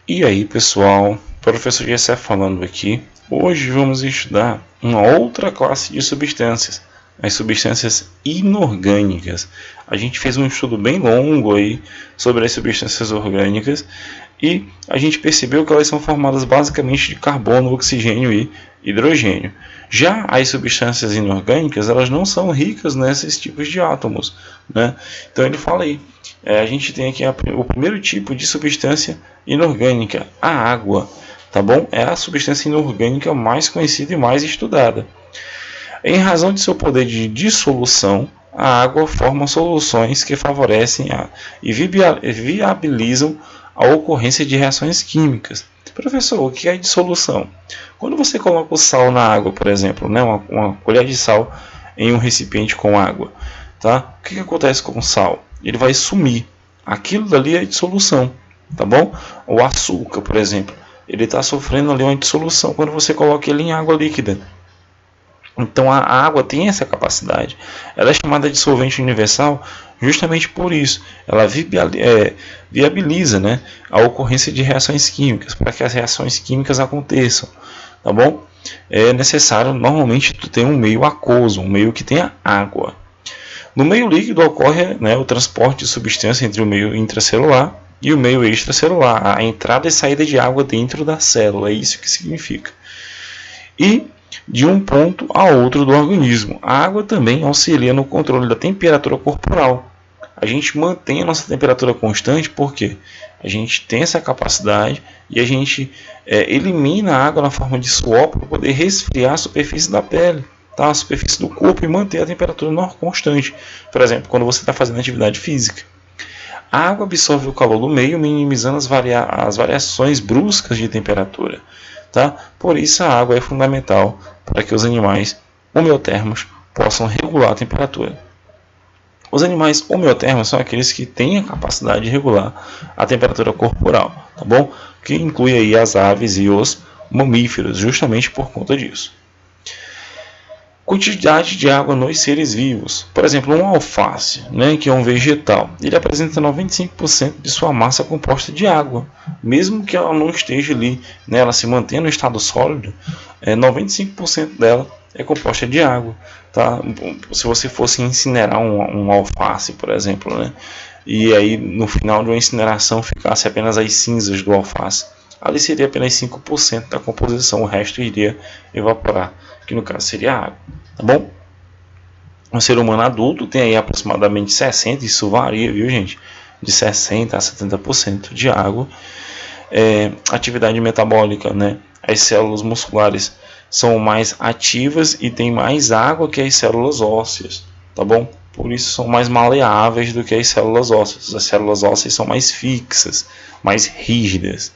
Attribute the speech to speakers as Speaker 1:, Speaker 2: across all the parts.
Speaker 1: E aí pessoal, professor Gessé falando aqui. Hoje vamos estudar uma outra classe de substâncias, as substâncias inorgânicas. A gente fez um estudo bem longo aí sobre as substâncias orgânicas e a gente percebeu que elas são formadas basicamente de carbono, oxigênio e hidrogênio. Já as substâncias inorgânicas, elas não são ricas nesses tipos de átomos, né? Então ele fala aí, a gente tem aqui o primeiro tipo de substância inorgânica, a água, tá bom? É a substância inorgânica mais conhecida e mais estudada. Em razão de seu poder de dissolução, a água forma soluções que favorecem e viabilizam a ocorrência de reações químicas. Professor, o que é dissolução? Quando você coloca o sal na água, por exemplo, né, uma colher de sal em um recipiente com água, tá? O que acontece com o sal? Ele vai sumir. Aquilo dali é dissolução, tá bom? O açúcar, por exemplo, ele está sofrendo ali uma dissolução quando você coloca ele em água líquida. Então a água tem essa capacidade. Ela é chamada de solvente universal justamente por isso. Ela viabiliza, né, a ocorrência de reações químicas, para que as reações químicas aconteçam. Tá bom? É necessário normalmente ter um meio aquoso, um meio que tenha água. No meio líquido ocorre, né, o transporte de substância entre o meio intracelular e o meio extracelular, a entrada e saída de água dentro da célula, é isso que significa. E de um ponto a outro do organismo. A água também auxilia no controle da temperatura corporal. A gente mantém a nossa temperatura constante porque a gente tem essa capacidade e a gente elimina a água na forma de suor para poder resfriar a superfície da pele, tá? A superfície do corpo, e manter a temperatura constante. Por exemplo, quando você está fazendo atividade física. A água absorve o calor do meio, minimizando as variações bruscas de temperatura. Tá? Por isso a água é fundamental para que os animais homeotermos possam regular a temperatura. Os animais homeotermos são aqueles que têm a capacidade de regular a temperatura corporal, tá bom? Que inclui aí as aves e os mamíferos, justamente por conta disso. Quantidade de água nos seres vivos. Por exemplo, um alface, né, que é um vegetal, ele apresenta 95% de sua massa composta de água. Mesmo que ela não esteja ali, né, ela se mantenha no estado sólido, 95% dela é composta de água. Tá? Se você fosse incinerar um alface, por exemplo, né, e aí no final de uma incineração ficasse apenas as cinzas do alface, ali seria apenas 5% da composição, o resto iria evaporar, que no caso seria água, tá bom? Um ser humano adulto tem aí aproximadamente 60%, isso varia, viu gente? De 60% a 70% de água. Atividade metabólica, né? As células musculares são mais ativas e tem mais água que as células ósseas, tá bom? Por isso são mais maleáveis do que as células ósseas. As células ósseas são mais fixas, mais rígidas.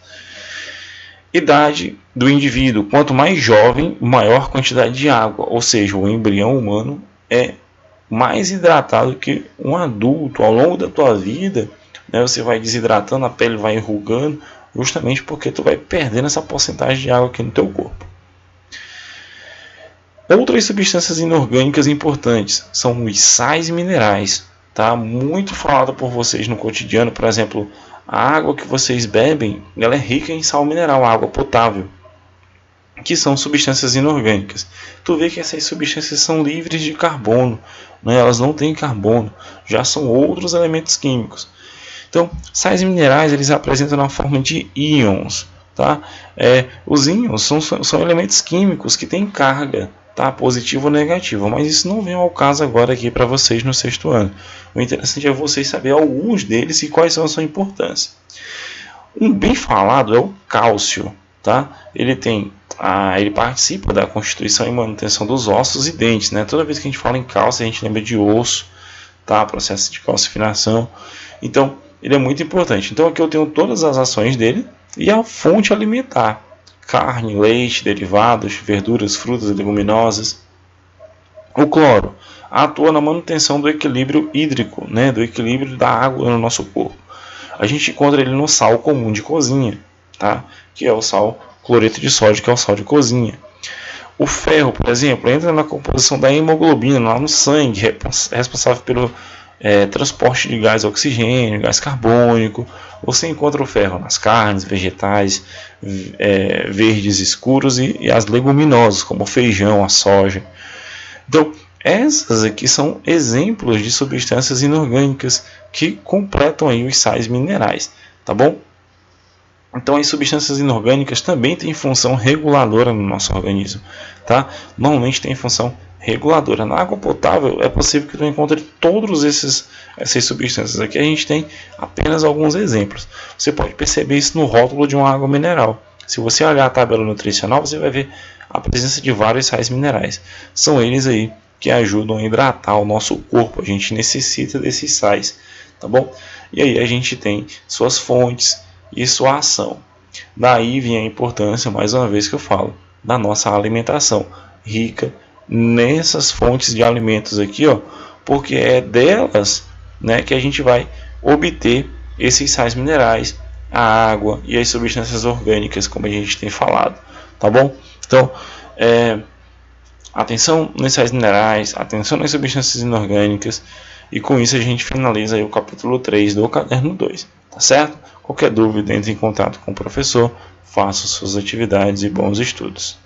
Speaker 1: Idade do indivíduo. Quanto mais jovem, maior quantidade de água. Ou seja, o embrião humano é mais hidratado que um adulto. Ao longo da tua vida, né, você vai desidratando, a pele vai enrugando, justamente porque tu vai perdendo essa porcentagem de água aqui no teu corpo. Outras substâncias inorgânicas importantes são os sais minerais. Tá? Muito falado por vocês no cotidiano, por exemplo, a água que vocês bebem, ela é rica em sal mineral, água potável, que são substâncias inorgânicas. Tu vê que essas substâncias são livres de carbono, né? Elas não têm carbono, já são outros elementos químicos. Então, sais minerais eles apresentam na forma de íons. Tá? Os íons são elementos químicos que têm carga, tá? Positiva ou negativa, mas isso não vem ao caso agora aqui para vocês no sexto ano. O interessante é vocês saberem alguns deles e quais são a sua importância. Um bem falado é o cálcio, tá? Ele participa da constituição e manutenção dos ossos e dentes, né? Toda vez que a gente fala em cálcio, a gente lembra de osso, tá? Processo de calcificação. Então, ele é muito importante. Então, aqui eu tenho todas as ações dele e a fonte alimentar: carne, leite, derivados, verduras, frutas e leguminosas. O cloro atua na manutenção do equilíbrio hídrico, né, do equilíbrio da água no nosso corpo. A gente encontra ele no sal comum de cozinha, tá? Que é o sal cloreto de sódio, que é o sal de cozinha. O ferro, por exemplo, entra na composição da hemoglobina lá no sangue, responsável pelo transporte de gás oxigênio, gás carbônico, você encontra o ferro nas carnes, vegetais, verdes escuros e as leguminosas, como o feijão, a soja. Então, essas aqui são exemplos de substâncias inorgânicas que completam aí os sais minerais, tá bom? Então, as substâncias inorgânicas também têm função reguladora no nosso organismo, tá? Normalmente tem função reguladora. Na água potável é possível que tu encontre todas essas substâncias. Aqui a gente tem apenas alguns exemplos. Você pode perceber isso no rótulo de uma água mineral. Se você olhar a tabela nutricional, você vai ver a presença de vários sais minerais. São eles aí que ajudam a hidratar o nosso corpo. A gente necessita desses sais, tá bom? E aí a gente tem suas fontes e sua ação. Daí vem a importância, mais uma vez que eu falo, da nossa alimentação rica nessas fontes de alimentos aqui, ó, porque é delas, né, que a gente vai obter esses sais minerais, a água e as substâncias orgânicas, como a gente tem falado, tá bom? Então, atenção nos sais minerais, atenção nas substâncias inorgânicas, e com isso a gente finaliza aí o capítulo 3 do caderno 2, tá certo? Qualquer dúvida, entre em contato com o professor, faça suas atividades e bons estudos.